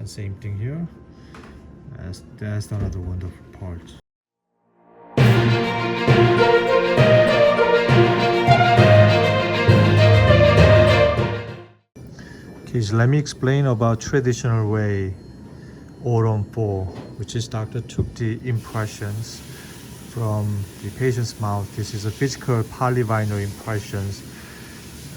And same thing here. That's another wonderful part. Okay, so let me explain about traditional way oral 4, which is doctor took the impressions from the patient's mouth. This is a physical polyvinyl impressions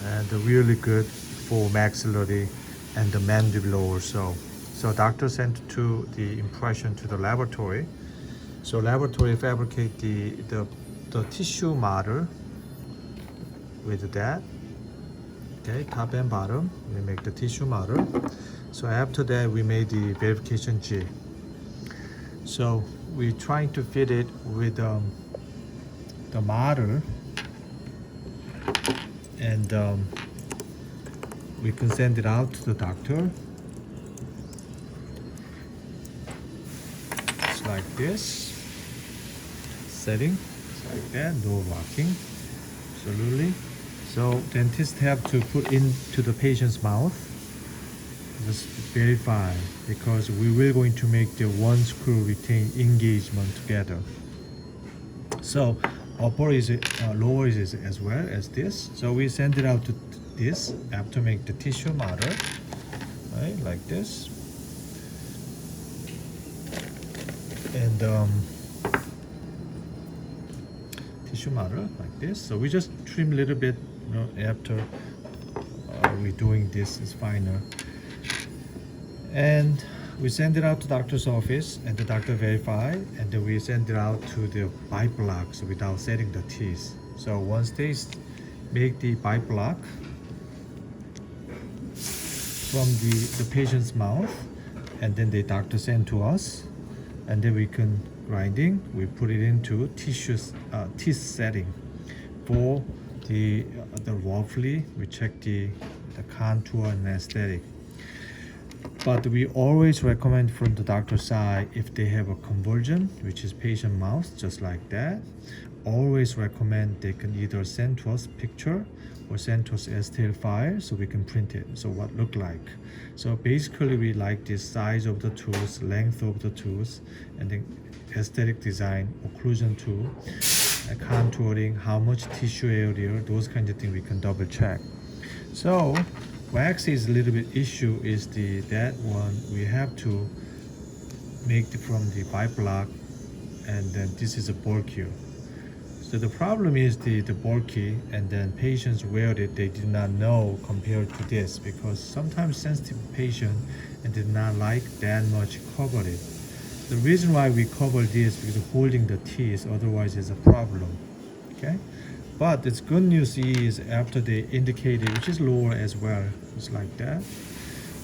and really good for maxillary and the mandibular also. So doctor sent the impression to the laboratory. So laboratory fabricate the tissue model with that. Okay, top and bottom, we make the tissue model. So after that, we made the verification G. So we're trying to fit it with the model, and we can send it out to the doctor. It's like this. Setting, it's like that, no rocking, absolutely. So dentists have to put into the patient's mouth, just verify, because we will going to make the one screw retain engagement together. So upper is lower is as well as this. So we send it out to this after make the tissue model, right, like this, and tissue model like this. So we just trim a little bit, you know, after we're doing this is finer, and we send it out to doctor's office, and the doctor verify, and then we send it out to the bite blocks without setting the teeth. So once they make the bite block from the patient's mouth, and then the doctor send to us, and then we can grinding, we put it into teeth setting for the roughly we check the contour and aesthetic. But we always recommend from the doctor's side, if they have a conversion, which is patient mouth, just like that, always recommend they can either send to us picture or send to us STL file so we can print it. So what look like. So basically we like the size of the tooth, length of the tooth, and then aesthetic design, occlusion tool, contouring, how much tissue area, those kind of things we can double check. So wax is a little bit issue is that one we have to make from the bite block, and then this is a bulkier. So the problem is the bulky, and then patients wear it, they did not know compared to this, because sometimes sensitive patient and did not like that much cover it. The reason why we cover this because holding the teeth, otherwise is a problem. Okay, but it's good news is after they indicated, which is lower as well, it's like that.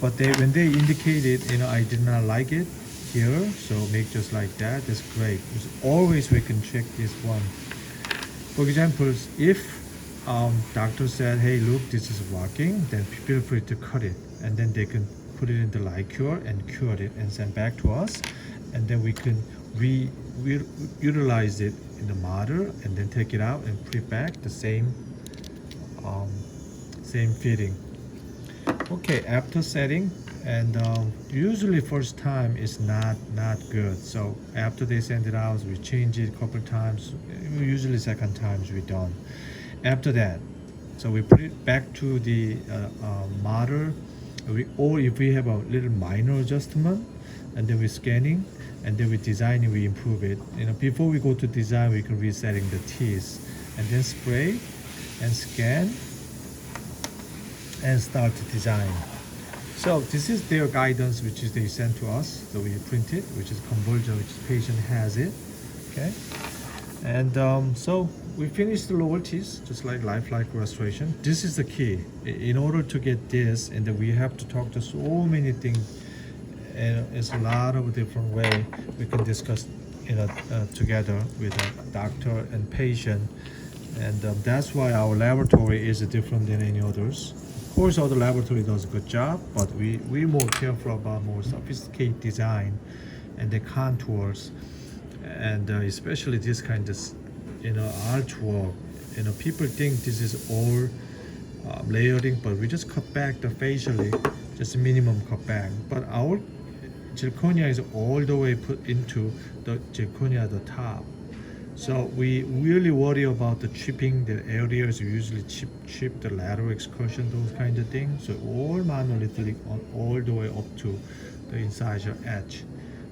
But when they indicated, you know, I did not like it here, so make just like that. That's great. Because always we can check this one. For example, if doctor said, hey, look, this is working, then feel free to cut it, and then they can put it in the light cure and cure it and send back to us, and then we can utilize it in the model and then take it out and put it back the same fitting. Okay, after setting, and usually first time is not good, so after they send it out we change it a couple times, usually second times we done. After that, so we put it back to the model, or if we have a little minor adjustment, and then we're scanning, and then we design it, we improve it. You know, before we go to design, we can resetting the teeth, and then spray and scan and start to design. So this is their guidance, which is they sent to us. So we print it, which is conversion, which patient has it. Okay, and so we finished the lower teeth, just like lifelike restoration. This is the key. In order to get this, and then we have to talk to so many things, and it's a lot of different way we can discuss, you know, together with a doctor and patient, and that's why our laboratory is different than any others. Of course, other laboratory does a good job, but we're more careful about more sophisticated design and the contours, and especially this kind of, you know, artwork. You know, people think this is all layering, but we just cut back the facially, just minimum cut back. But our zirconia is all the way put into the zirconia at the top. So we really worry about the chipping. The areas usually chip the lateral excursion, those kind of things. So all monolithic all the way up to the incisor edge.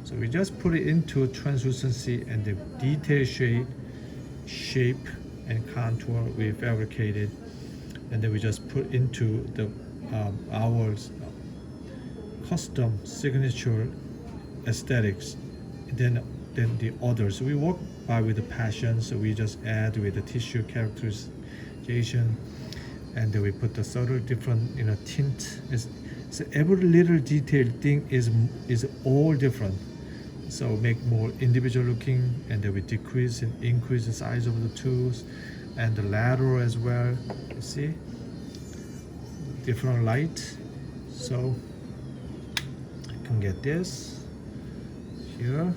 So we just put it into translucency and the detail shape and contour we fabricated, and then we just put into the our custom signature aesthetics. Then the others we work by with the passion, so we just add with the tissue characterization, and then we put the subtle different tint. So every little detailed thing is all different, so make more individual looking, and then we decrease and increase the size of the tools and the lateral as well. You see different light, so I can get this here.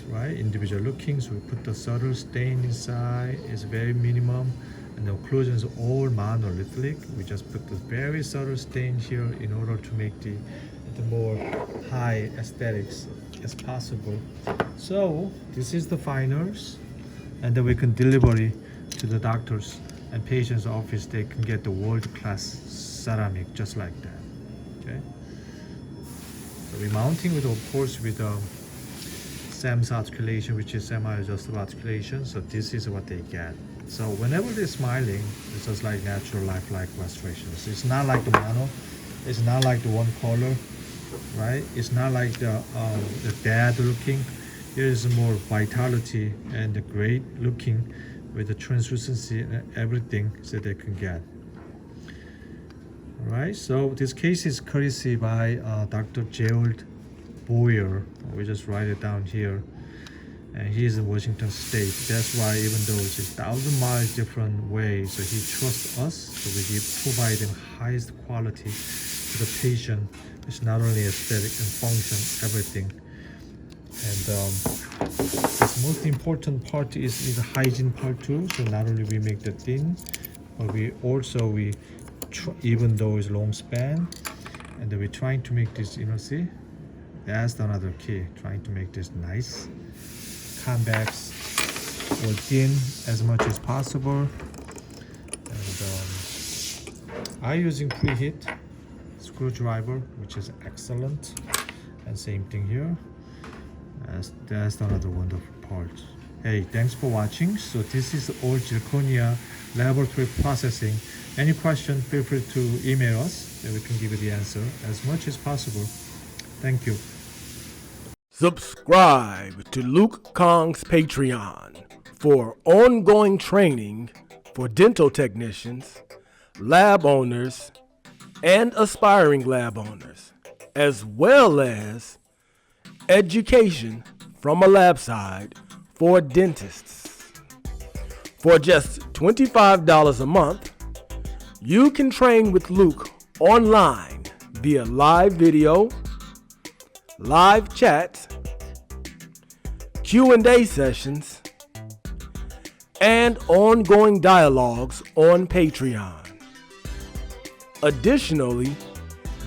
Right, individual looking, so we put the subtle stain inside. It's very minimum, and the occlusion is all monolithic. We just put the very subtle stain here in order to make the more high aesthetics as possible. So this is the finals, and then we can deliver it to the doctors and patient's office. They can get the world-class ceramic just like that. Okay, so we're mounting with, of course, with SAM's articulation, which is semi-adjustable articulation. So this is what they get. So whenever they're smiling, it's just like natural lifelike restorations. It's not like the mono, it's not like the one color, right? It's not like the dead looking. Here is more vitality and the great looking with the translucency and everything that they can get. All right, so this case is courtesy by Dr. Gerald Bowyer. We just write it down here, and he's in Washington State. That's why, even though it's 1,000 miles different way, so he trusts us, so we provide him highest quality to the patient. It's not only aesthetic and function, everything. And this most important part is the hygiene part too. So not only we make the thin, but we also even though it's long span, and then we're trying to make this, see. That's another key, trying to make this nice, convex or thin as much as possible. And I'm using preheat screwdriver, which is excellent. And same thing here. That's another wonderful part. Hey, thanks for watching. So this is all zirconia laboratory processing. Any question, feel free to email us, and we can give you the answer as much as possible. Thank you. Subscribe to Luke Kahn's Patreon for ongoing training for dental technicians, lab owners, and aspiring lab owners, as well as education from a lab side for dentists. For just $25 a month, you can train with Luke online via live video, live chats, Q&A sessions, and ongoing dialogues on Patreon. Additionally,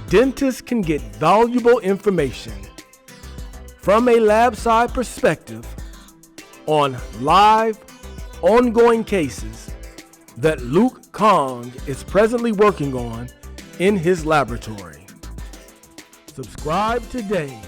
dentists can get valuable information from a lab side perspective on live, ongoing cases that Luke Kahng is presently working on in his laboratory. Subscribe today